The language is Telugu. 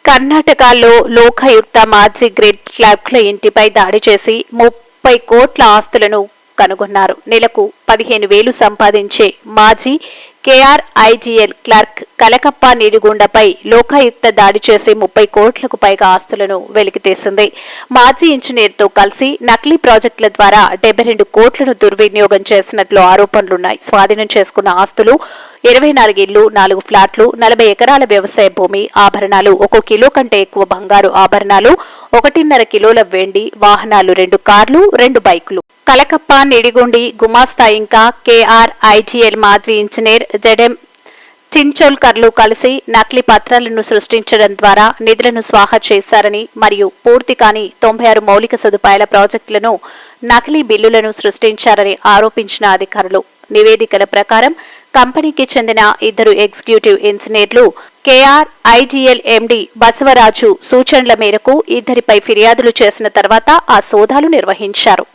కర్ణాటకలో లోకాయుక్త మాజీ గ్రేడ్ క్లర్క్ల ఇంటిపై దాడి చేసి 30 కోట్ల ఆస్తులను కనుగొన్నారు. నెలకు 15,000 సంపాదించే మాజీ కేఆర్ఐజీఎల్ క్లర్క్ కలకప్ప నిడిగుండపై లోకాయుక్త దాడి చేసి 30 కోట్లకు పైగా ఆస్తులను వెలికితీసింది. మాజీ ఇంజనీర్తో కలిసి నకిలీ ప్రాజెక్టుల ద్వారా 72 కోట్లను దుర్వినియోగం చేసినట్లు ఆరోపణలున్నాయి. స్వాధీనం చేసుకున్న ఆస్తులు 24 ఇళ్లు, 4 ఫ్లాట్లు, 40 ఎకరాల వ్యవసాయ భూమి, ఆభరణాలు, 1 కిలో కంటే ఎక్కువ బంగారు ఆభరణాలు, 1.5 కిలోల వెండి, వాహనాలు, 2 కార్లు, 2 బైకులు. కలకప్ప నిడిగుండి గుమాస్తా ఇంకా కేఆర్ఐజీఎల్ మాజీ ఇంజనీర్ జెడెం చించోల్కర్లు కలిసి నకిలీ పత్రాలను సృష్టించడం ద్వారా నిధులను స్వాహా చేశారని మరియు పూర్తి కాని 96 మౌలిక సదుపాయాల ప్రాజెక్టులను నకిలీ బిల్లులను సృష్టించారని ఆరోపించిన అధికారులు. నివేదికల ప్రకారం కంపెనీకి చెందిన 2 ఎగ్జిక్యూటివ్ ఇంజనీర్లు కేఆర్ఐజీఎల్ ఎండీ బసవరాజు సూచనల మేరకు 2 ఫిర్యాదులు చేసిన తర్వాత ఆ సోదాలు నిర్వహించారు.